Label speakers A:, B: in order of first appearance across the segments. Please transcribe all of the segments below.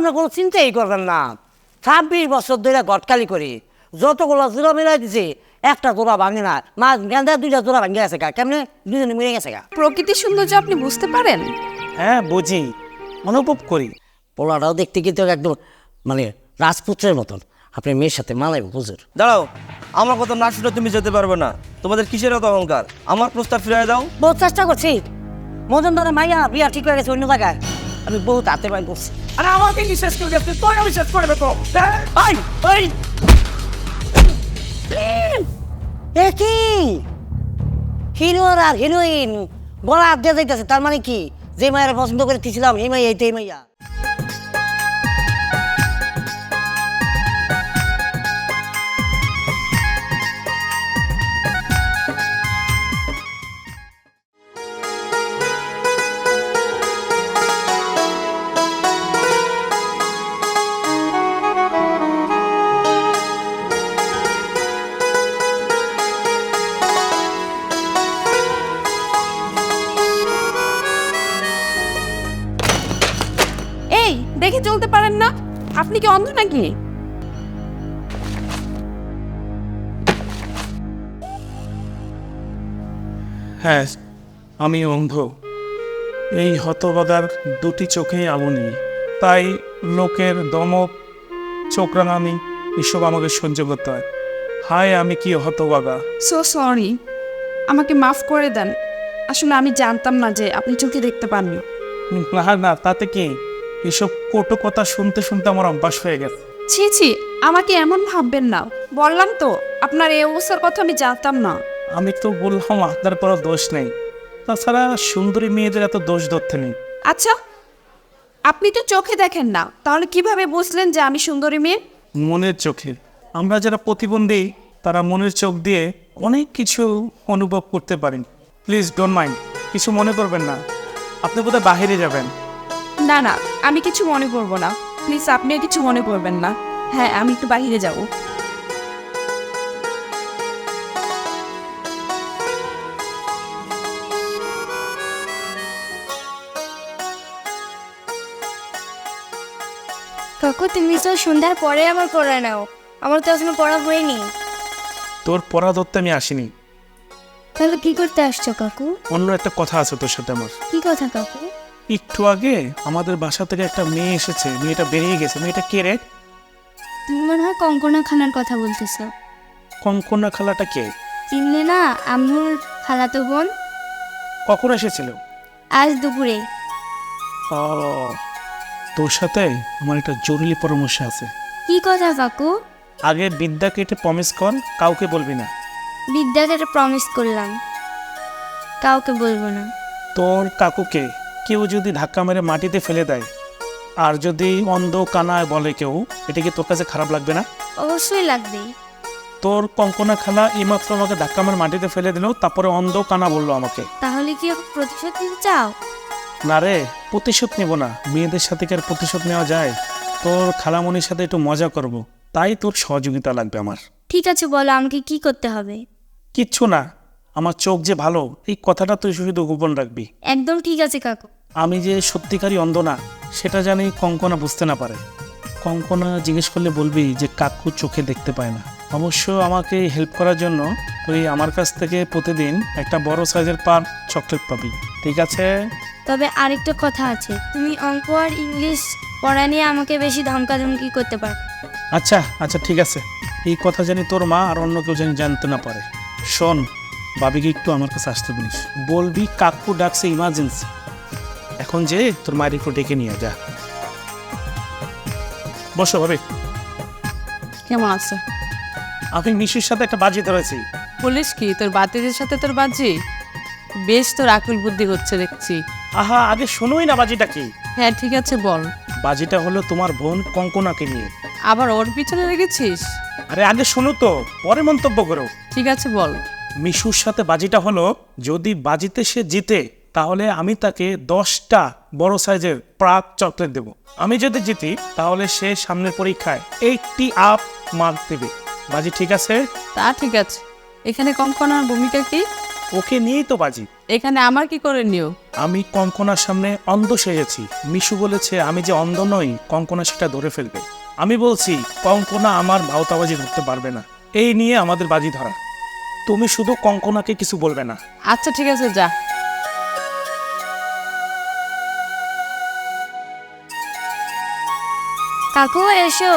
A: আপনি কোনো চিন্তাই করবেন না। 26 বছর ধরে গটকালি করি, যতগুলো জোড়া মিলাই দিছি একটা জোড়া ভাঙে না। মাছ গেন্দা 2টা জোড়া ভাঙে গেছে গা, কেমনে দুজনে মিলে গেছে গা।
B: প্রকৃতির সৌন্দর্য আপনি বুঝতে পারেন?
C: হ্যাঁ বুঝি, অনুভব করি।
A: পোলাটাও দেখতে কিন্তু একদম মানে রাজপুত্রের মতন। আপনি মেয়ের সাথে মানাইব হুজুর।
D: দাঁড়াও, আমার কথা না শুনে তুমি যেতে পারবে না। তোমাদের কিসের এত অহংকার? আমার প্রস্তাব ফিরিয়ে দাও।
A: বহুত চেষ্টা করছি, মদনদারে মাইয়া বিয়া ঠিক হয়ে গেছে অন্য জায়গায়। আমি বহুত হাতে পাই করছি।
C: আরে আমাকে কি শেষ করে গেছে, তোর আমি শেষ করে দেবো।
A: কি হিরোর আর হিরোইন গলা আড্ডে যাইতেছে, তার মানে কি যে মায়ের পছন্দ করে দিয়েছিলাম এই মাইয়া এই মাইয়া।
B: এই দেখে চলতে পারেন না? আপনি কি অন্ধ নাকি?
C: হ্যাঁ, আমি অন্ধ। এই হতবাদার দুটি চোখেই আলো নেই, তাই লোকের দমক, চোখ রাঙানি এসব আমাকে সহ্য করতে হয়। হায় আমি কি হতবাগা।
B: সো সরি, আমাকে মাফ করে দেন। আসলে আমি জানতাম না যে আপনি চোখে দেখতে পান না।
C: না না, তাতে কি, এসব কটু কথা শুনতে শুনতে আমার অভ্যাস হয়ে গেছে।
B: ছি ছি, আমাকে এমন ভাববেন না। বললাম তো আপনার এই অবস্থার কথা আমি জানতাম না।
C: আমি তো বললাম আপনার কোনো দোষ নেই, তাছাড়া সুন্দরী মেয়েদের এত দোষ ধরতে নেই।
B: আচ্ছা, আপনি তো চোখে দেখেন না, তাহলে কিভাবে বুঝলেন যে আমি সুন্দরী মেয়ে?
C: মনের চোখে। আমরা যারা প্রতিবন্ধী তারা মনের চোখ দিয়ে অনেক কিছু অনুভব করতে পারেন। প্লিজ ডোন্ট মাইন্ড, কিছু মনে করবেন না। আপনি বোধহয় বাহিরে যাবেন।
B: না না, আমি কিছু মনে করব না। প্লিজ আপনিও কিছু মনে করবেন না। হ্যাঁ, আমি একটু বাইরে যাব।
E: কাকু তুমি তো সন্ধ্যার পরে আবার পড়া নাও, আমার তো এখনো পড়া হয়নি।
C: তোর পড়া ধরতে আমি আসিনি।
E: তাহলে কি করতে আসছো কাকু?
C: অন্য একটা কথা আছে তোর সাথে আমার।
E: কি কথা কাকু?
C: একটু আগে আমাদের বাসা থেকে একটা মেয়ে এসেছে, মেয়েটা বেরিয়ে গেছে। মেয়েটা কে রে?
E: তুমি মনে হয় কঙ্কনা খানার কথা বলতেছো।
C: কঙ্কনা খালাটা কে?
E: চিনলে না? আম্মুর খালাতো বোন।
C: কখন এসেছিল?
E: আজ দুপুরে।
C: ও, তোর সাথে আমার একটা জরুরি পরামর্শ আছে।
E: কি কথা কাকু?
C: আগে বিদ্যাকে এটা প্রমিস কর, কাউকে বলবি না।
E: বিদ্যাকে প্রমিস করলাম, কাউকে বলবো না।
C: তোর কাকুকে কেউ যদি ধাক্কা মেরে মাটিতে ফেলে দেয়, আর যদি অন্ধ কানায় বলে কেউ, এটা কি তোর কাছে খারাপ লাগবে না?
E: অবশ্যই লাগবে।
C: তোর কঙ্কনা খালা এইমাত্র আমাকে ধাক্কা মেরে মাটিতে ফেলে দিল, তারপরে অন্ধ কানা বললো আমাকে।
E: তাহলে কি প্রতিশোধ নিতে চাও?
C: না রে, প্রতিশোধ নেব না। মেয়েদের সাথে কি আর প্রতিশোধ নেওয়া যায়? তোর খালামণির সাথে একটু মজা করব, তাই তোর সহযোগিতা লাগবে আমার।
E: ঠিক আছে, বলো আমাকে কি করতে হবে।
C: কিচ্ছু না, আমার চোখ যে ভালো এই কথাটা তুই শুধু গোপন রাখবি।
E: একদম ঠিক আছে কাকু।
C: আমি যে সত্যিকারই অন্ধ না সেটা জানি কঙ্কনা বুঝতে না পারে। কঙ্কনা জিজ্ঞেস করলে বলবি যে কাকু চোখে দেখতে পায় না। অবশ্য আমাকে হেল্প করার জন্য তুই আমার কাছ থেকে প্রতিদিন একটা বড় সাইজের পার চকলেট পাবি, ঠিক আছে?
E: তবে আরেকটা কথা আছে, তুমি অঙ্ক আর ইংলিশ পড়া নিয়ে আমাকে বেশি ধমকাধমকি করতে পারো।
C: আচ্ছা আচ্ছা ঠিক আছে, এই কথা জানি তোর মা আর অন্য কেউ জানি জানতে না পারে। শোন, ভাবিকে একটু আমার কাছে আসতে বলিস, বলবি কাকু ডাকছে ইমার্জেন্সি। এখন যে তোর মায়ের একটু ডেকে নিয়ে যা। বসো ভাবি।
B: কেমন আছে?
C: আমি মিশুর সাথে একটা বাজি ধরেছি।
F: বলিস কি, তোর বাতিদের সাথে তোর বাজি? বেশ, তোর আকুল বুদ্ধি হচ্ছে দেখছি।
C: আহা, আগে শোনোই না বাজিটা কি।
F: হ্যাঁ ঠিক আছে বল।
C: বাজিটা হলো তোমার বোন কঙ্কনাকে নিয়ে।
F: আবার ওর পিছনে লেগেছিস?
C: আরে আগে শোনো তো, পরে মন্তব্য করো।
F: ঠিক আছে বল।
C: মিশুর সাথে বাজিটা হলো, যদি বাজিতে সে জিতে তাহলে আমি তাকে 10টা বড় সাইজের প্রাক চকলেট দেব। আমি যদি জিতি তাহলে সে সামনের পরীক্ষায় 80 আপ মার্ক দেবে। বাজি ঠিক আছে?
F: তা ঠিক আছে, এখানে কঙ্কনার ভূমিকা কি?
C: ওকে নিয়েই তো বাজি।
F: এখানে আমার কি করে নিও?
C: আমি কঙ্কনার সামনে অন্ধ সেজেছি। মিশু বলেছে আমি যে অন্ধ নই, কঙ্কনা সেটা ধরে ফেলবে। আমি বলছি কঙ্কনা আমার ভাওতাবাজি ধরতে পারবে না। এই নিয়ে আমাদের বাজি ধরা। তুমি শুধু কঙ্কনাকে কিছু বলবে না।
F: আচ্ছা ঠিক আছে, যা।
E: কাকু এসো।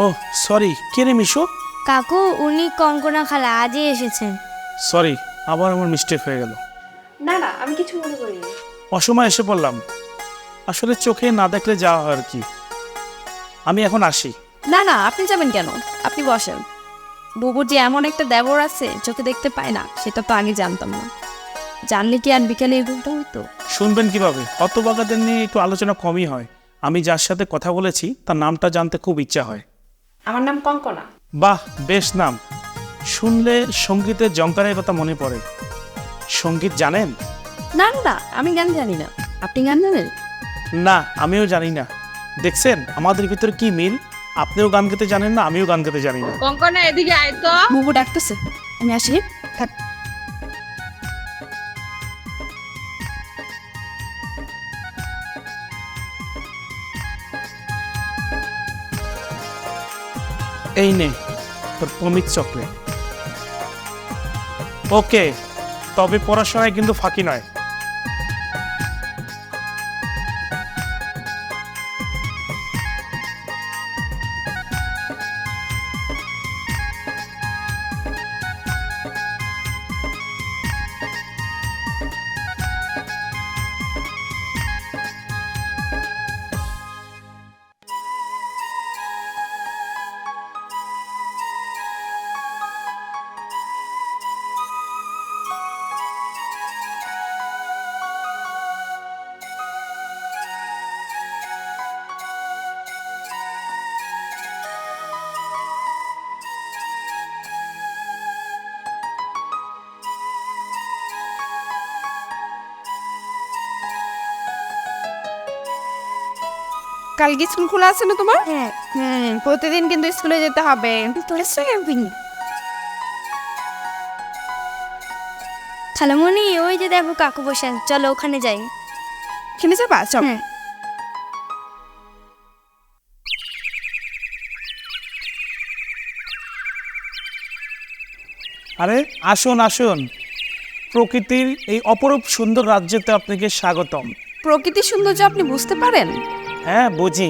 C: ও সরি, কে রে মিশু?
E: কাকু উনি কঙ্কনা খালা আজই এসেছেন।
C: সরি, আবার আমার মিস্টেক হয়ে গেল।
B: না না, আমি কিছু মনে করিনি।
C: অসময় এসে পড়লাম। আসলে চোখে না দেখলে যাওয়া হয় আর কি। আমি এখন আসি।
B: না না, আপনি যাবেন কেন? আপনি বসেন। বুবুর যে এমন একটা দেবর আছে চোখে দেখতে পায় না, সেটা তো আগে জানতাম না। জানলে কি আর বিকেলে এগুলোটা হতো?
C: শুনবেন কিভাবে? হতভাগাদের নিয়ে একটু আলোচনা কমই হয়। আমি যার সাথে কথা বলেছি তার নামটা জানতে খুব ইচ্ছা হয়।
B: আমার নাম কঙ্কনা।
C: বাহ, বেশ নাম। শুনলে সঙ্গীতের জঙ্কারের কথা মনে পড়ে। সঙ্গীত জানেন?
B: না না, আমি গান জানি না। আপনি গান জানেন?
C: না, আমিও জানি না। দেখছেন আমাদের ভিতরে কি মিল। আপনিও গান গাইতে জানেন না, আমিও গান গাইতে জানি না।
F: কঙ্কনা এদিকে আয় তো।
B: বুবু ডাকতেছে, আমি আসি। থাক।
C: এই নে তোর প্রমিত চকলেট। ওকে, তবে পড়াশোনায় কিন্তু ফাঁকি নয়।
B: কালকে স্কুল খোলা আছে না তোমার?
E: হ্যাঁ।
B: প্রতিদিন কিন্তু স্কুলে যেতে হবে।
E: খালামণি ওই যে দেখো কাকু বসে আছে, চলো ওখানে যাই।
B: খেলে যাবা? চল।
E: হ্যাঁ।
C: আরে আসুন আসুন, প্রকৃতির এই অপরূপ সুন্দর রাজ্যতে আপনাকে স্বাগতম।
B: প্রকৃতির সৌন্দর্য আপনি বুঝতে পারেন?
C: হ্যাঁ বুঝি,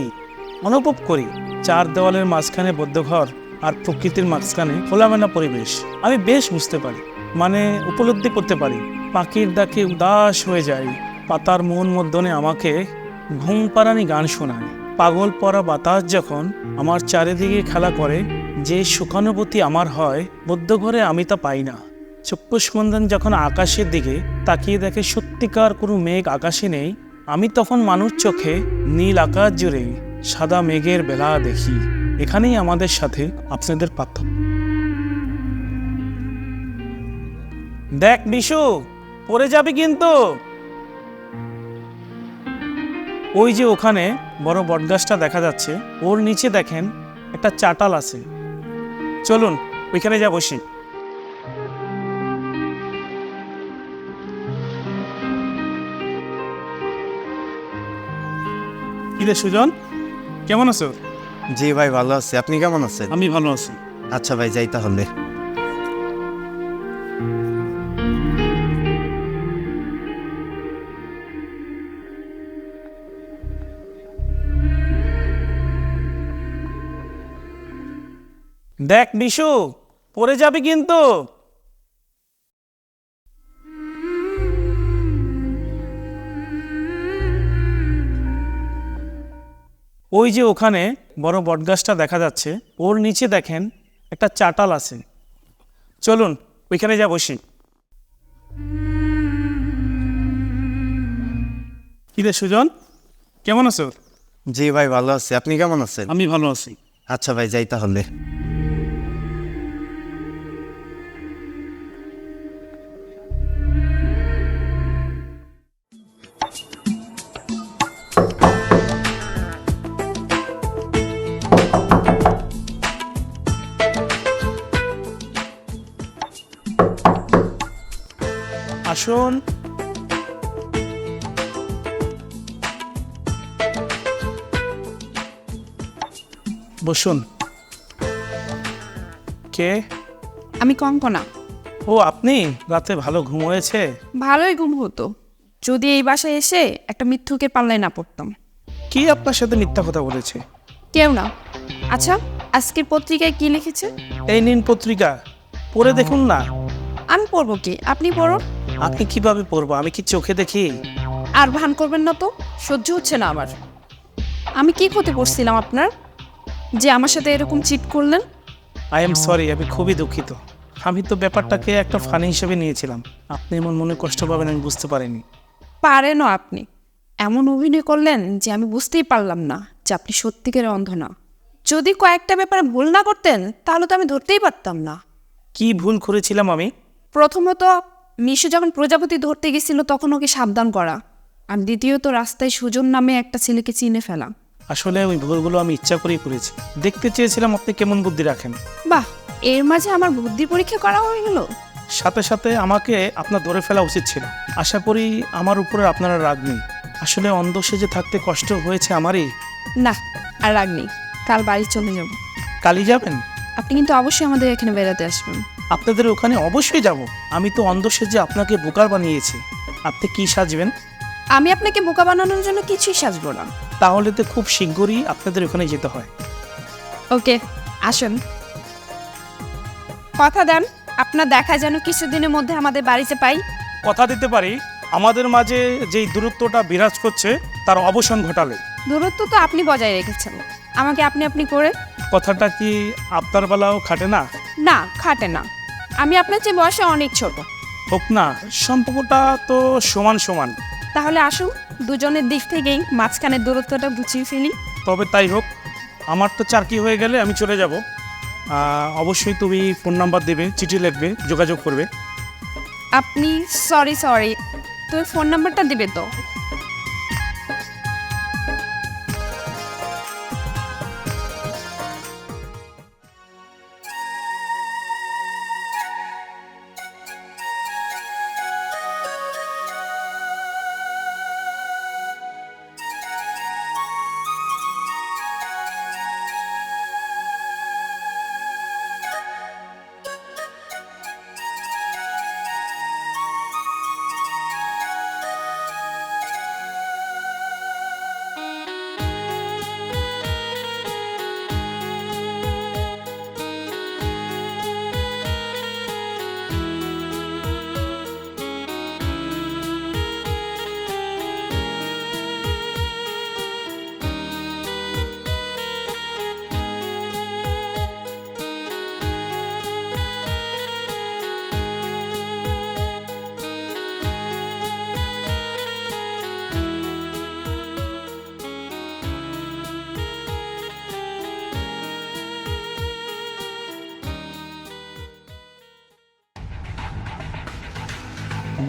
C: অনুভব করি। চার দেওয়ালের মাঝখানে বদ্ধঘর আর প্রকৃতির মাঝখানে খোলামেলা পরিবেশ আমি বেশ বুঝতে পারি, মানে উপলব্ধি করতে পারি। পাখির ডাকে উদাস হয়ে যায়, পাতার মন মধ্যনে আমাকে ঘুম পাড়ানি গান শোনায়। পাগল পরা বাতাস যখন আমার চারিদিকে খেলা করে, যে সুখানুভূতি আমার হয় বদ্ধঘরে আমি তা পাই না। চক্ষুস্পন্দন যখন আকাশের দিকে তাকিয়ে দেখে সত্যিকার কোনো মেঘ আকাশে নেই, আমি তখন মানুষ চোখে নীল আকাশ জুড়ে সাদা মেঘের বেলা দেখি। এখানেই আমাদের সাথে আপনাদের পার্থক্য। দেখ বিশু, পড়ে যাবি কিন্তু। ওই যে ওখানে বড় বটগাছটা দেখা যাচ্ছে, ওর নিচে দেখেন একটা চাটাল আছে। চলুন ওইখানে যা বসি। কিরে সুজন, কেমন আছো?
G: জি ভাই, ভালো আছি। আপনি কেমন আছেন?
C: আমি ভালো আছি।
G: আচ্ছা ভাই, যাই তাহলে।
C: দেখ বিশু, পড়ে যাবি কিন্তু। ওই যে ওখানে বড় বটগাছটা দেখা যাচ্ছে, ওর নিচে দেখেন একটা চাটাল আছে। চলুন ওইখানে যা বসি। কিরে সুজন, কেমন আছো?
G: জি ভাই, ভালো আছি। আপনি কেমন আছেন?
C: আমি ভালো আছি।
G: আচ্ছা ভাই, যাই তাহলে।
C: বসুন। বসুন। কে?
B: আমি কঙ্কনা।
C: ও আপনি? রাতে ভালো ঘুম হয়েছে?
B: ভালোই ঘুম হতো যদি এই বাসায় এসে একটা মিথ্যুকে পাল্লায় না পড়তাম।
C: কি আপনার সাথে মিথ্যা কথা বলেছে?
B: কেউ না। আচ্ছা, আজকের পত্রিকায় কি লিখেছে?
C: এই নিন পত্রিকা, পড়ে দেখুন না।
B: আমি পড়বো কি? আপনি পড়ুন।
C: আপনি কিভাবে পড়বো? আমি কি চোখে দেখি?
B: আর ভান করবেন না তো, সহ্য হচ্ছে না আমার। আমি কি ক্ষতি করছিলাম আপনার যে আমার সাথে এরকম চিট করলেন?
C: আই এম সরি, আমি খুবই দুঃখিত। আমি তো ব্যাপারটাকে একটা ফানি হিসেবে নিয়েছিলাম। আপনি এমন মনে কষ্ট পাবেন আমি বুঝতে পারিনি।
B: পারেনও আপনি। এমন অভিনয় করলেন যে আমি বুঝতেই পারলাম না যে আপনি সত্যিকারের অন্ধ না। যদি কয়েকটা ব্যাপারে ভুল না করতেন তাহলে তো আমি ধরতেই পারতাম না।
C: কি ভুল করেছিলাম আমি?
B: প্রথমত, মিশু যখন প্রজাপতি ধরতে গেছিল তখন ওকে সাবধান করা, আর দ্বিতীয়ত রাস্তায় সুজন নামে একটা ছেলেকে চিনে ফেলা।
C: আসলে ওই ভুলগুলো আমি ইচ্ছা করেই করেছি। দেখতে চেয়েছিলাম আপনি কেমন বুদ্ধি রাখেন।
B: বাহ, এর মাঝে আমার বুদ্ধি পরীক্ষা করা হয়ে গেল।
C: সাথে সাথে আমাকে আপনার ধরে ফেলা উচিত ছিল। আশা করি আমার উপরে আপনারা রাগ নেই। আসলে অন্ধ সেজে থাকতে কষ্ট হয়েছে আমারই।
B: না, আর রাগ নেই। কাল বাড়ি চলে যাব।
C: কালি যাবেন?
B: আপনি কিন্তু অবশ্যই আমাদের এখানে বেড়াতে আসবেন।
C: আপনাদের ওখানে অবশ্যই যাব। আমি তো অন্ধ সেজে আপনাকে বোকার বানিয়েছি। আপনি কি সাজবেন?
B: আমি আপনাকে বোকা বানানোর জন্য কিছুই সাজবো না।
C: তাহলে তো খুব শীঘ্রই আপনাদের ওখানে যেতে হয়।
B: ওকে, আসুন। কথা দেন আপনার দেখা যেন কিছুদিনের মধ্যে আমাদের বাড়িতে পাই।
C: কথা দিতে পারি, আমাদের মাঝে যেই দূরত্বটা বিরাজ করছে তার অবসান ঘটালে।
B: দূরত্ব তো আপনি বজায় রেখেছেন, আমাকে আপনি আপনি করে।
C: কথাটা কি আপনার বেলাও খাটে না?
B: না, খাটে না। আমি আপনার চেয়ে বয়সে অনেক ছোট।
C: হোক না, সম্পর্কটা তো সমান সমান।
B: তাহলে আসুন, দুজনের দিক থেকেই মাঝখানের দূরত্বটা গুছিয়ে ফেলি।
C: তবে তাই হোক। আমার তো চাকরি হয়ে গেলে আমি চলে যাব। অবশ্যই তুমি ফোন নাম্বার দেবে, চিঠি লিখবে, যোগাযোগ করবে।
B: আপনি সরি তোর ফোন নাম্বারটা দিবে তো?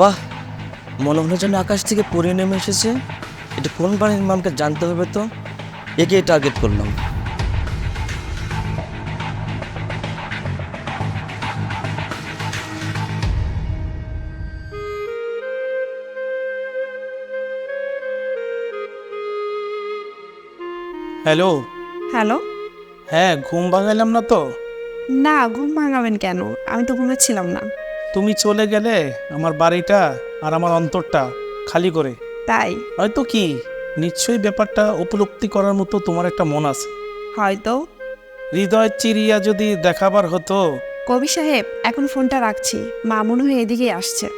D: বাহ, মনে হলো যেন আকাশ থেকে পড়ে নেমে এসেছে। এটা কোন বাড়ির মামকে জানতে হবে তো। একে টার্গেট করলাম।
C: হ্যালো।
B: হ্যালো।
C: হ্যাঁ, ঘুম ভাঙালাম না তো?
B: না, ঘুম ভাঙাবেন কেন? আমি তো ঘুমাচ্ছিলাম না।
C: তুমি চলে গেলে আমার বাড়িটা আর আমার অন্তরটা খালি করে।
B: তাই?
C: হয়তো কি, নিশ্চয়ই ব্যাপারটা উপলব্ধি করার মতো তোমার একটা মন আছে।
B: হয়তো।
C: হৃদয় চিরিয়া যদি দেখাবার হতো।
B: কবি সাহেব, এখন ফোনটা রাখছি। মা মনে হয় এদিকেই আসছে।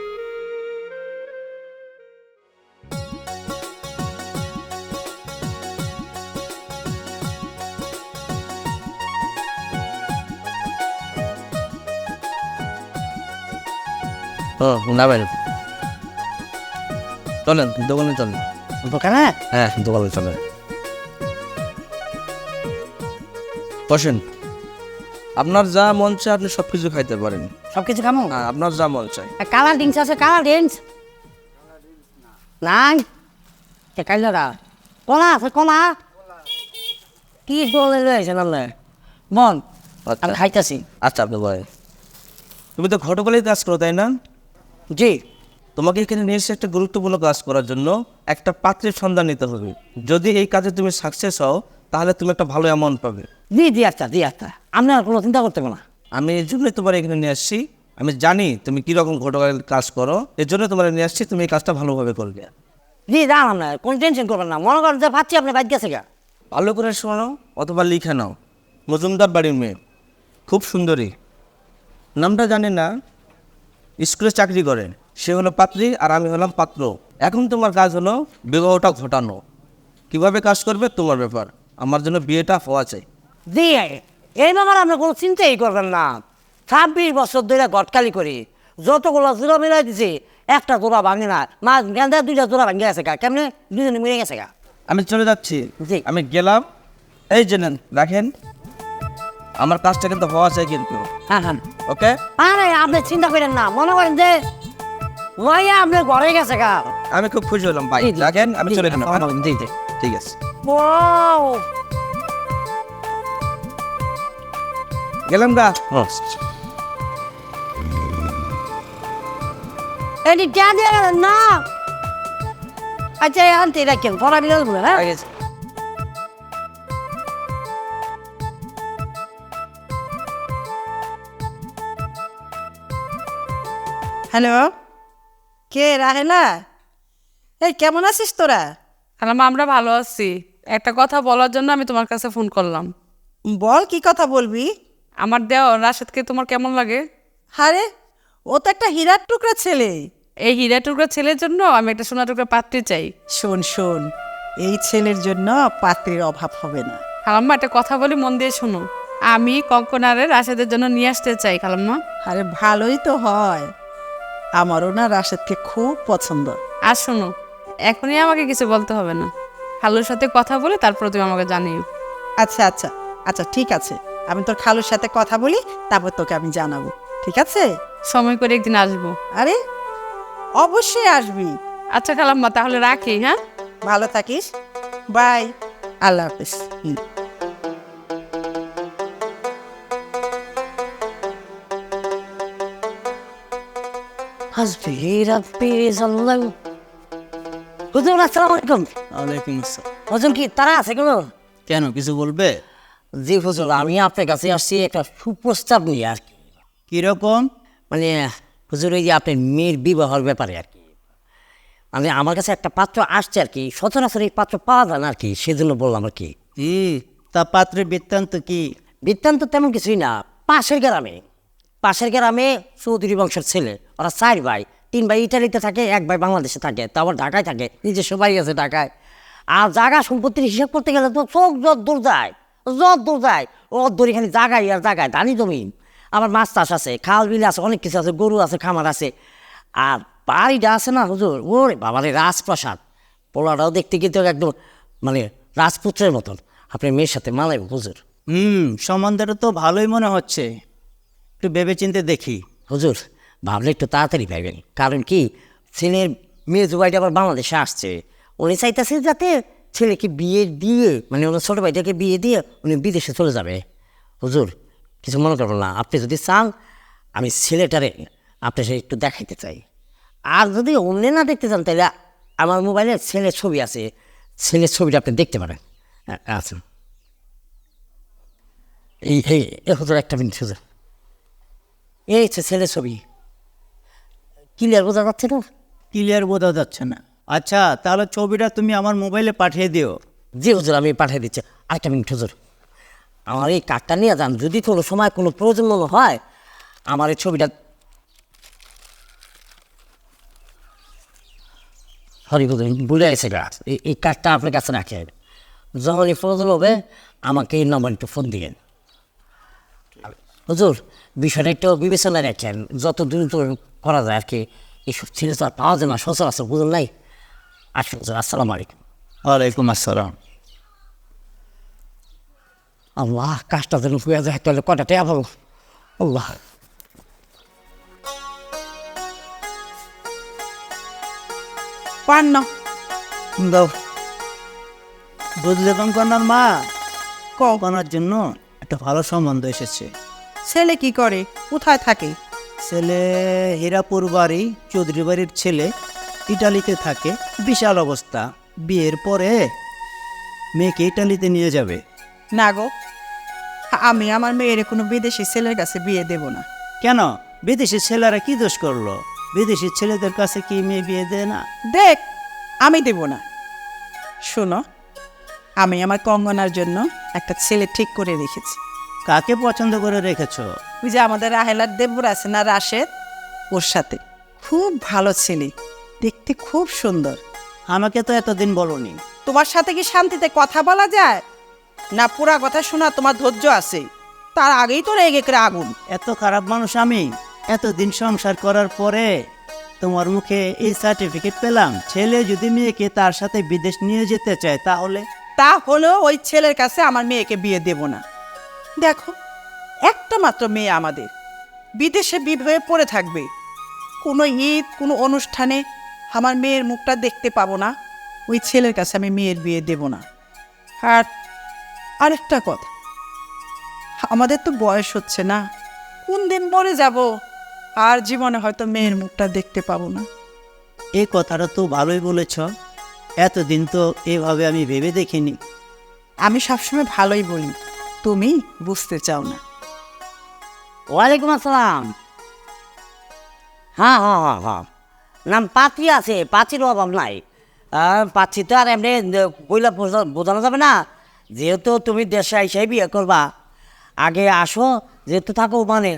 D: নামেন, চলেন দোকানে চলেন।
A: দোকানে?
D: হ্যাঁ, দোকানে চলেন। বসেন। আপনার যা মন চায় আপনি সব কিছু খাইতে পারেন।
A: সব কিছু খামো?
D: হ্যাঁ, আপনার যা মন চায়।
A: কালার ড্রিঙ্কস আছে? কালার ড্রিঙ্কস নাই? কাইলারা কলা আছে? কলা কি বলে রয়েছে নামলে মন?
D: আচ্ছা।
A: আমি খাইতেছি।
D: আচ্ছা, আপনি বলেন। তুমি তো ঘটকলেই কাজ করো তাই না?
A: জি।
D: তোমাকে এখানে নিয়ে এসে একটা গুরুত্বপূর্ণ কাজ করার জন্য একটা পাত্রের সন্ধান নিতে হবে। যদি এই কাজে তুমি সাকসেস হও তাহলে তুমি একটা ভালো অ্যামাউন্ট পাবে।
A: জি আচ্ছা আপনার কোনো চিন্তা করতে হবে না।
D: আমি এই জন্যই তোমার এখানে নিয়ে আসছি। আমি জানি তুমি কীরকম ঘটকের কাজ করো, এর জন্য তোমার নিয়ে আসছি, তুমি এই কাজটা ভালোভাবে করবে।
A: জি জানাম না, কোনো টেনশন করবেন না। মনে করেন যে ভাবছি আপনি বাইক গেছে গা।
D: ভালো করে শোনো অথবা লিখে নাও, মজুমদার বাড়ির মেয়ে, খুব সুন্দরী, নামটা জানি না, স্কুলে চাকরি করেন। সে হলো পাত্রী আর আমি হলাম পাত্র। এখন তোমার কাজ হলো বিবাহটা ঘটানো। কিভাবে কাজ করবে তোমার ব্যাপার, আমার জন্য বিয়েটা হওয়া চাই।
A: জি এই ব্যাপারে আপনি কোনো চিন্তাই করবেন না। 26 বছর ধরে গটকালি করি, যতগুলো জোড়া মিলাই দিছি একটা জোড়া ভাঙে না। মাছ গেন্দা 2টা জোড়া ভাঙে গেছে গা, কেমনে দুজনে মিলে গেছে গা।
D: আমি চলে যাচ্ছি।
A: জি।
D: আমি গেলাম। এই যে নেন, রাখেন, আমার কাজটা কিন্তু হওয়া চাই কিন্তু।
A: হ্যাঁ
D: ওকে?
A: আরে আপনি চিন্তা করেন না, মনে করেন যে মাইয়া আপনি ঘরে গেছে গা।
D: আমি খুব খুশি হলাম ভাই।
A: জি, জি।
D: রাখেন, আমি
A: জি,
D: চলে গেলাম।
A: জি
D: ঠিক আছে,
A: ওয়াও
D: গেলাম গা।
A: এটি কেন দিয়ে গেলেন না? আচ্ছা আনতে রাখেন, পড়া বিড়াল বলে। হ্যাঁ
H: হ্যালো, কে রাহেলা? এই কেমন আছিস তোরা?
F: খালাম্মা আমরা ভালো আছি। একটা কথা বলার জন্য আমি তোমার কাছে ফোন করলাম।
H: বল, কি কথা বলবি?
F: আমার দেওর রাশেদকে তোমার কেমন লাগে?
H: আরে ও তো একটা হীরার টুকরা ছেলে।
F: এই হীরা টুকরা ছেলের জন্য আমি একটা সোনা টুকরা পাত্রী চাই।
H: শোন শোন, এই ছেলের জন্য পাত্রের অভাব হবে না।
F: খালাম্মা একটা কথা বলি, মন দিয়ে শোনো। আমি কঙ্কনারে রাশেদের জন্য নিয়ে আসতে চাই খালাম্মা।
H: আরে ভালোই তো হয়, আমারও না রাশেদকে খুব পছন্দ।
F: আর শোনো, এখনই আমাকে কিছু বলতে হবে না, খালুর সাথে কথা বলে তারপর তুমি আমাকে জানিও।
H: আচ্ছা আচ্ছা আচ্ছা ঠিক আছে, আমি তোর খালুর সাথে কথা বলি, তারপর তোকে আমি জানাবো, ঠিক আছে?
F: সময় করে একদিন আসবো।
H: আরে অবশ্যই আসবি।
F: আচ্ছা খালাম্মা, তাহলে রাখি। হ্যাঁ,
H: ভালো থাকিস, বাই, আল্লাহ হাফিজ।
A: হাসবি রাব্বি সাল্লাল্লাহু। হুজুর আসসালামু আলাইকুম।
D: ওয়ালাইকুম আসসালাম।
A: হুজুর কি তারা আছে কোনো?
D: কেন, কিছু বলবে?
A: জি হুজুর, আমি আপনার কাছে আসছি একটা সুপ্রস্তাব নিয়ে আর কি।
D: কিরকম?
A: মানে হুজুর ওই যে আপনার মেয়ের বিবাহের ব্যাপারে আর কি। মানে আমার কাছে একটা পাত্র আসছে আর কি, সচরাচর এই পাত্র পাওয়া যায় না আর কি, সেজন্য বললাম আর কি।
D: তা পাত্রের বৃত্তান্ত কি?
A: বৃত্তান্ত তেমন কিছুই না। পাশের গ্রামে চৌধুরী বংশের ছেলে, ওরা 4 ভাই। 3 ভাই ইটালিতে থাকে, 1 ভাই বাংলাদেশে থাকে, তো আবার ঢাকায় থাকে, নিজস্ব বাড়ি আছে ঢাকায়। আর জায়গা সম্পত্তির হিসাব করতে গেলে তো চোখ যত দূর যায় ও দূরে খালি জায়গায় আর জায়গায়, ধানি জমি। আমার মাছ চাষ আছে, খাল বিল আছে, অনেক কিছু আছে, গরু আছে, খামার আছে। আর বাড়িটা আছে না হুজুর, ওরে বাবারে রাজপ্রাসাদ। পোলাটাও দেখতে কিন্তু একদম মানে রাজপুত্রের মতন। আপনার মেয়ের সাথে মানাইব হুজুর।
I: সম্বন্ধটা তো ভালোই মনে হচ্ছে, একটু ভেবেচিন্তে দেখি।
A: হুজুর ভাবলে একটু তাড়াতাড়ি পাইবেন, কারণ কি ছেলের মেয়ে জুবাইটা আবার বাংলাদেশে আসছে। উনি চাইতেছে যাতে ছেলেকে বিয়ে দিয়ে, মানে ওনার ছোটো ভাইটাকে বিয়ে দিয়ে উনি বিদেশে চলে যাবে। হুজুর কিছু মনে করবেন না, আপনি যদি চান আমি ছেলেটারে আপনার সাথে একটু দেখাইতে চাই। আর যদি অন্য না দেখতে চান তাহলে আমার মোবাইলে ছেলের ছবি আছে, ছেলের ছবিটা আপনি দেখতে পারেন। আচ্ছা এই হুজুর একটা মিনিট হুজুর, এই হচ্ছে ছেলের ছবি। ক্লিয়ার বোঝা যাচ্ছে না?
I: ক্লিয়ার বোঝা যাচ্ছে না। আচ্ছা, তাহলে ছবিটা তুমি আমার মোবাইলে পাঠিয়ে দিও।
A: জি হুজুর, আমি পাঠিয়ে দিচ্ছি। আরেকটা মিনিট হুজুর, আমার এই কার্ডটা নিয়ে যান, যদি কোনো সময় কোনো প্রয়োজন মনে হয় আমার এই ছবিটা। সরি হুজুর, ভুলে গেছে গা, এই কার্ডটা আপনার কাছে রাখেন, যখনই প্রয়োজন হবে আমাকে এই নম্বর একটু ফোন দিবেন। হুজুর বিষয়টা একটু বিবেচনায় রাখেন, যত দ্রুত করা যায় আর কি। এইসব ছেলে তো আর পাওয়া যায় না সচরাচর, বুঝুন নাই। আসুন হুজুর, আসসালামু আলাইকুম।
I: ওয়ালাইকুম আসসালাম।
A: আল্লাহ, কাজটা যেন হয়ে যায়, তাহলে কটা টাকা পাবো। আল্লাহ,
H: পান না
I: দাও। বুঝলে কঙ্কনার মা,
H: কও,
I: কঙ্কনার জন্য একটা ভালো সম্বন্ধ এসেছে।
H: ছেলে কি করে, কোথায় থাকে?
I: ছেলে হীরাপুর বাড়ি, চৌধুরী বাড়ির ছেলে, ইটালিতে থাকে। বিশাল অবস্থা। বিয়ের পরে মেয়েকে ইটালিতে নিয়ে যাবে।
H: না গো, আমি আমার মেয়ের কোনো বিদেশি ছেলের কাছে বিয়ে দেব না।
I: কেন? বিদেশি ছেলেরা কি দোষ করলো? বিদেশি ছেলেদের কাছে কি মেয়ে বিয়ে দেয় না?
H: দেখ, আমি দেব না। শোনো, আমি আমার কঙ্গনার জন্য একটা ছেলে ঠিক করে রেখেছি।
I: কাকে পছন্দ করে রেখেছো?
H: ওই যে আমাদের রাহেলার দেবর আছে না, রাশেদ, ওর সাথে। খুব ভালো ছেলে, দেখতে খুব সুন্দর।
I: আমাকে তো এতদিন বলনি।
H: তোমার সাথে কি শান্তিতে কথা বলা যায় না? পুরা কথা শোনা তোমার ধৈর্য আছে? তার আগেই তো রেগে করে আগুন।
I: এত খারাপ মানুষ আমি? এতদিন সংসার করার পরে তোমার মুখে এই সার্টিফিকেট পেলাম। ছেলে যদি মেয়েকে তার সাথে বিদেশ নিয়ে যেতে চায় তাহলে?
H: তা হলেও ওই ছেলের কাছে আমার মেয়েকে বিয়ে দেব না। দেখো, একটা মাত্র মেয়ে আমাদের, বিদেশে বিধবা পড়ে থাকবে। কোনো ঈদ, কোনো অনুষ্ঠানে আমার মেয়ের মুখটা দেখতে পাবো না। ওই ছেলের কাছে আমি মেয়ের বিয়ে দেব না। আর আরেকটা কথা, আমাদের তো বয়স হচ্ছে না, কোন দিন মরে যাব, আর জীবনে হয়তো মেয়ের মুখটা দেখতে পাবো না।
I: এই কথাটা তো ভালোই বলেছ। এতদিন তো এভাবে আমি ভেবে দেখিনি।
H: আমি সবসময় ভালোই বলি, তুমি বুঝতে চাও না।
A: ওয়ালাইকুম আসসালাম। হ্যাঁ হ্যাঁ হ্যাঁ হ্যাঁ, নাম পাত্রী আছে, পাত্রীর অভাব নাই। পাত্রী তো আর এমনি কইলা বোঝানো যাবে না। যেহেতু তুমি দেশে এসে বিয়ে করবা, আগে আসো, যেহেতু থাকো মানে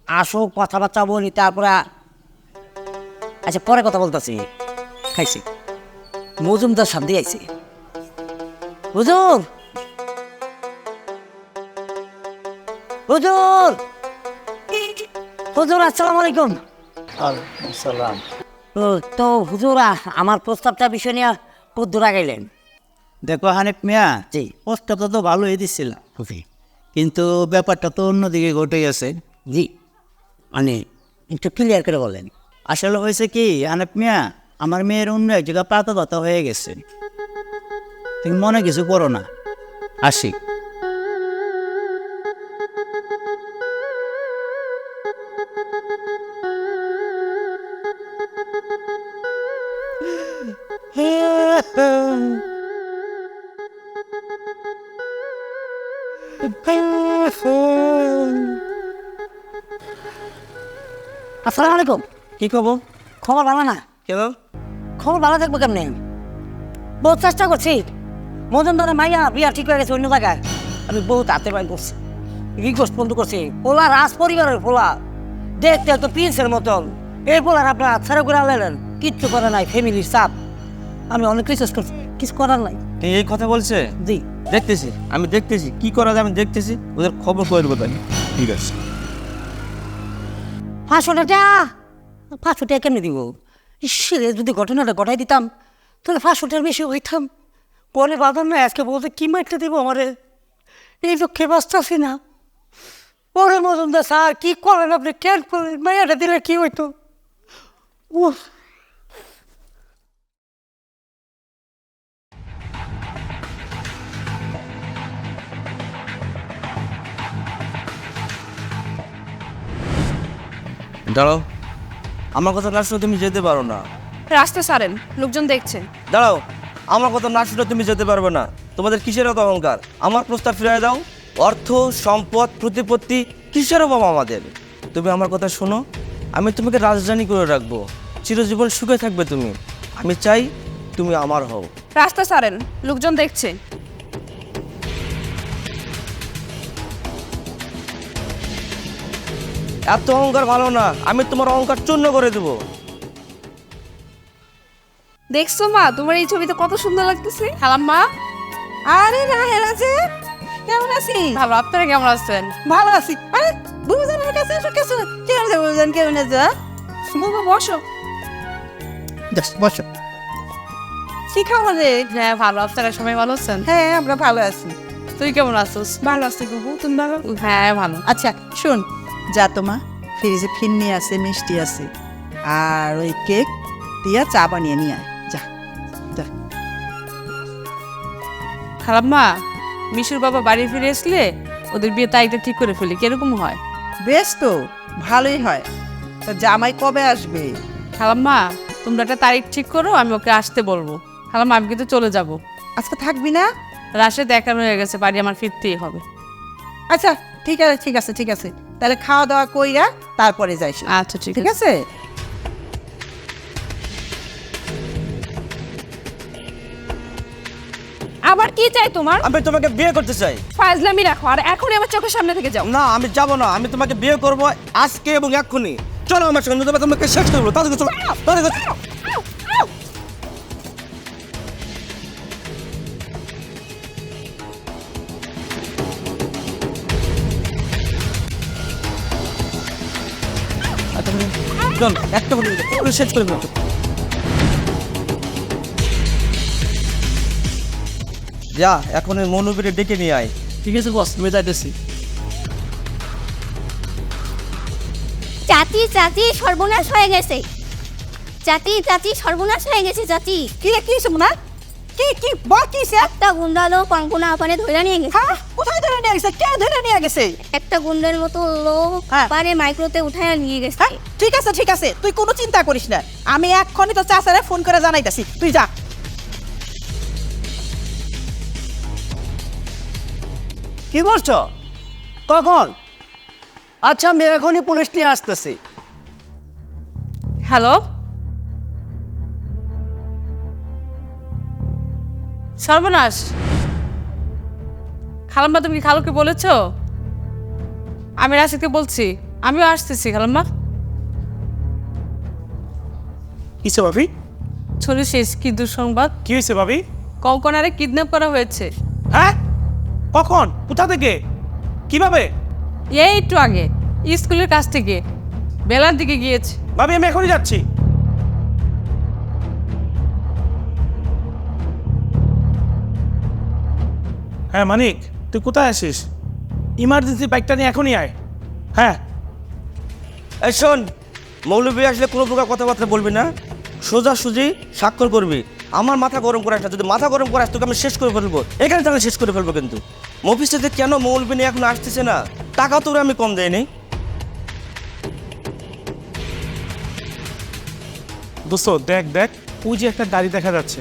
A: আসো, কথাবার্তা বলি, তারপরে আচ্ছা পরে কথা বলতেছি। খাইছি মজুমদার সামনে আইছি। হুজুর, হুজুর, হুজুর আসসালামু আলাইকুম।
I: সালাম।
A: তো হুজুর, আমার প্রস্তাবটা বিষয় নিয়ে কদ্দূর আগাইলেন?
I: দেখো হানিফ মিয়া,
A: জি।
I: প্রস্তাবটা তো ভালোই দিচ্ছিলাম, কিন্তু ব্যাপারটা তো অন্যদিকে ঘটে গেছে।
A: জি, মানে একটু ক্লিয়ার করে বলেন।
I: আসলে হয়েছে কি হানিফ মিয়া, আমার মেয়ের অন্য এক জায়গায় পাতা পাতা হয়ে গেছে। তুমি মনে কিছু করো না, আসি।
A: আসসালামু আলাইকুম।
D: কি খবর?
A: খবর ভালো না?
D: কেন?
A: খবর ভালো থাকবো কেমনে? বহুত চেষ্টা করছি, মজুমদারের মাইয়া বিয়া ঠিক হয়ে গেছে অন্য জায়গায়। আমি বহুত হাতে বাইন করছি, রিকোয়েস্ট বন্ধ করছি। পোলা রাজ পরিবারের পোলা, দেখতে তো প্রিন্সের মতন। এই পোলার আপনার ছেড়ে করে আনলেন, কিচ্ছু করে নাই, ফ্যামিলির চাপ। আমি অনেক রিকোয়েস্ট করছি, কিছু করার নাই।
D: এই কথা বলছে?
A: জি,
D: দেখতেছি, আমি দেখতেছি কি করা যায়, আমি দেখতেছি। ওদের খবর করে দেবো তাই। ঠিক আছে।
A: 500 টাকা, 500 টাকা কেমনি দিব? ইসরে, যদি ঘটনাটা ঘটাই দিতাম তাহলে 500 টাকার বেশি হইতাম। পরে বাদাম না, আজকে বলতে কি মাইটটা দেবো আমারে? এই দুঃখে বাঁচতেছি না। পরে মজুমদার স্যার কি করেন আপনি? কেন করেন? মাইয়াটা দিলে কি হইতো? উফ,
D: দাঁড়াও, আমার কথা না শুনে তুমি যেতে পারো না।
B: রাস্তা সারেন, লোকজন দেখছে।
D: দাঁড়াও, আমার কথা না শুনে তুমি যেতে পারবে না। তোমাদের কিসের এত অহংকার? আমার প্রস্তাব ফিরিয়ে দাও। অর্থ, সম্পদ, প্রতিপত্তি কিসের অভাব আমাদের? তুমি আমার কথা শোনো, আমি তোমাকে রাজধানী করে রাখবো, চিরজীবন সুখে থাকবে তুমি। আমি চাই তুমি আমার হও।
B: রাস্তা সারেন, লোকজন দেখছে।
D: এত অহংকার ভালো না, আমি তোমার অহংকার চূর্ণ করে দেবো।
B: দেখছো মা, তোমার এই ছবিতে কত সুন্দর লাগতেছে। খালাম্মা,
H: আরে রাহেল আছে, কেমন আছিস?
B: ভালো, আপনারা কেমন আছেন?
H: ভালো আছি। আরে বুবুজানের কাছে এসো, কেসো। কেমন আছে বুবুজান? কেমন আছে?
B: বাবা বসো।
I: বসো।
H: কি খবর রে?
B: হ্যাঁ ভালো, আপনারা সবাই ভালো আছেন?
H: হ্যাঁ, আমরা ভালো আছি।
B: তুই কেমন আছিস? ভালো আছি বাবু, তুমি ভালো? হ্যাঁ ভালো।
H: আচ্ছা শোন, যা তোমা, ফ্রিজে ফিরনি আছে, মিষ্টি আছে, আর ওই কেক দিয়া চা বানিয়ে নিয়ে আয়। যা যা।
F: খালাম্মা, মিশুর বাবা বাড়ি ফিরে আসলে ওদের বিয়ে তারিখটা ঠিক করে ফেলি, কিরকম হয়?
H: বেশ তো, ভালোই হয়। তা জামাই কবে আসবে?
F: খালাম্মা তোমরা একটা তারিখ ঠিক করো, আমি ওকে আসতে বলবো। খালাম্মা আমি কিন্তু চলে যাব।
H: আজকে থাকবি না?
F: রাশে দেখানো হয়ে গেছে, বাড়ি আমার ফিরতেই হবে।
H: আচ্ছা ঠিক আছে ঠিক আছে ঠিক আছে, তাহলে খাওয়া দাওয়া কইরা তারপরে যাইস।
F: আচ্ছা ঠিক
H: ঠিক
F: আছে।
H: আছে।
B: আবার কি চাই তোমার?
D: আমি তোমাকে বিয়ে করতে চাই।
B: ফাজলামি রাখো আর এখনই আমার চোখের সামনে থেকে যাও।
D: না আমি যাব না, আমি তোমাকে বিয়ে করব আজকে এবং এক্ষুনি। চলো আমার সঙ্গে, তবে তোমাকে শেষ করবো। তাড়াতাড়ি চলো, তাড়াতাড়ি চলো। চল একটা করে শেষ করে ফেলো। যা এখন ওই মনুবীরে ডেকে নিয়ে আয়।
C: ঠিক আছে বস, তুমি যাইতেছি।
E: চাচি চাচি সর্বনাশ হয়ে গেছে, চাচি চাচি সর্বনাশ হয়ে গেছে চাচি।
H: কি রে, কি হয়েছে না? কি কি বল, কি হয়েছে?
E: একটা গুন্ডালো কঙ্কনা আপারে ধরে নিয়ে গেছে।
H: হ্যাঁ, কোথায় ধরে নিয়ে গেছে? কে ধরে নিয়ে গেছে?
E: একটা গুন্ডের মতো লোক
H: হ্যাঁ।
E: পারে মাইক্রোতে উঠায় নিয়ে গেছে।
H: হ্যাঁ ঠিক আছে ঠিক আছে, তুই কোনো চিন্তা করিস না, আমি এক্ষুনি তো চাচারে ফোন করে জানাইতাছি, তুই যা।
I: কি বলছো? কখন? আচ্ছা আমি এখনই পুলিশ নিয়ে আসতেছি।
F: হ্যালো সর্বনাশ, খালাম্মা তুমি কি খালুকে বলেছো? আমি রাশিদকে বলছি, আমিও আসতেছি। খালাম্মা
C: কিসে ভাবি?
F: ছড়ি শেষ, কি দুঃসংবাদ।
C: কি হয়েছে ভাবি?
F: কঙ্কনারে কিডন্যাপ করা হয়েছে।
C: হ্যাঁ, কখন? কোথা থেকে? কিভাবে?
F: এই একটু আগে স্কুলের কাছ থেকে বেলার দিকে গিয়েছে।
C: ভাবি আমি এখনই যাচ্ছি। হ্যাঁ মানিক, তুই কোথায় আসিস? ইমার্জেন্সি বাইকটা নিয়ে এখনই আয়। হ্যাঁ
D: এই শোন, মৌলবী আসলে কোনো প্রকার কথাবার্তা বলবি না, সোজাসুজি স্বাক্ষর করবি। আমার মাথা গরম করে আসলে, যদি মাথা গরম করে আস তোকে আমি শেষ করে ফেলবো, এখানে তাহলে শেষ করে ফেলবো। কিন্তু মফিসটাতে কেন মৌলবী নিয়ে এখন আসতেছে না? টাকা তোরে আমি কম দেয়নি।
C: দোস্ত দেখ দেখ, ওই যে একটা গাড়ি দেখা যাচ্ছে,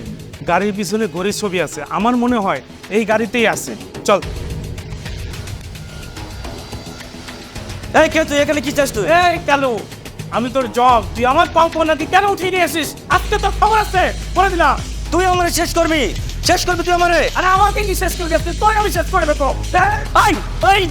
C: গাড়ির পিছনে ঘড়ির ছবি আছে। আমার মনে হয় এই গাড়িতেই আছে। চল।
D: এই কে তুই? এখানে কি চাস তুই?
C: এই কালু, আমি তোর জব, তুই আমার কল্পনা তুই কেন উঠিয়ে নিয়ে আসিস? আজকে তোর খবর আছে, বলে দিলাম।
D: তুই আমারে শেষ করবি, শেষ করবি তুই আমারে।
C: আরে আমাকে কি শেষ করে গেছিস? তোর আমি শেষ করে দেবো। আই আই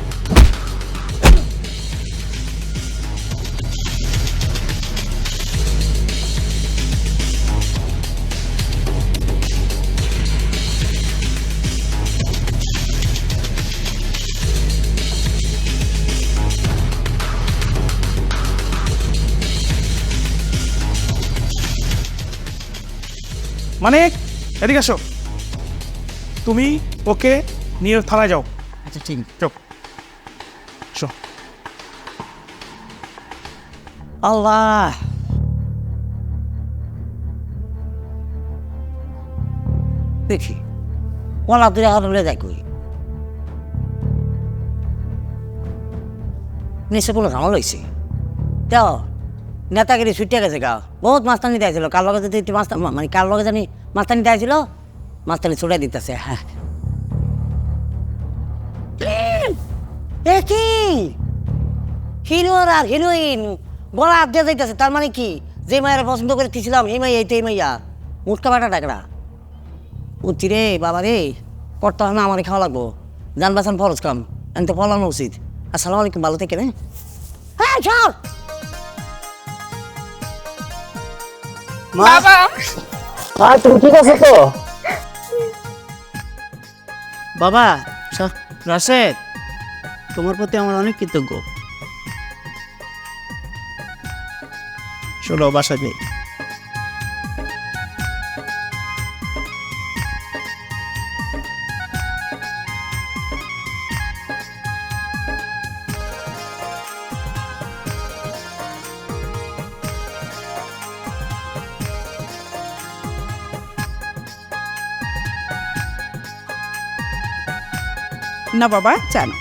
C: মানে এদিকে আসো। তুমি ওকে নিয়ে থানায় যাও।
A: আচ্ছা ঠিক।
C: চল চল।
A: আল্লাহ, দেখি কলা তুলে হারলে যাই কই নিশ্চয় কোনো ঝামেলা হয়েছে। তো নেতাগিরি ছুটিয়ে গেছে গা, বহুত মাস্তানি দিয়েছিল। কার লগে যদি মাস্তা মানে কার লগে জানি মাস্তানি দিয়েছিল, মাস্তানি ছুটাই দিতেছে। হ্যাঁ কি হিরোর আর হিরোইন গলা আপ দিয়ে যাইতেছে। তার মানে কি, যে মায়ের পছন্দ করে দিয়েছিলাম এই মাইয়া এই মাইয়া মুটকা বাটা ডাকড়া উঠছি রে বাবা রে। করতে হয় না, আমারই খাওয়া লাগবো। জান বাঁচান ফরজ কাম, আমি তো ফলানো উচিত। আসসালামু আলাইকুম, ভালো থেকে রে। হ্যাঁ চল।
B: বাবা
A: তুমি ঠিক আছে তো?
I: বাবা রাশেদ, তোমার প্রতি আমার অনেক কৃতজ্ঞ। চলো বাসা নেই।
H: না বাবা, জানো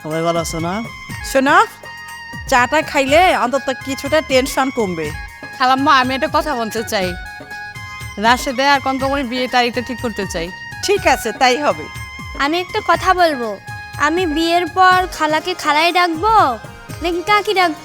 I: সবাই ভালো আছো না?
H: শোনো, চাটা খাইলে অন্তত কিছুটা টেনশন কমবে।
F: খালাম্মা আমি একটা কথা বলতে চাই, রাশেদা আর কঙ্কমণির বিয়ে তারিখটা ঠিক করতে চাই।
H: ঠিক আছে, তাই হবে।
E: আমি একটা কথা বলবো, আমি বিয়ের পর খালাকে খালাই ডাকবো নাকি কাকি ডাকবো?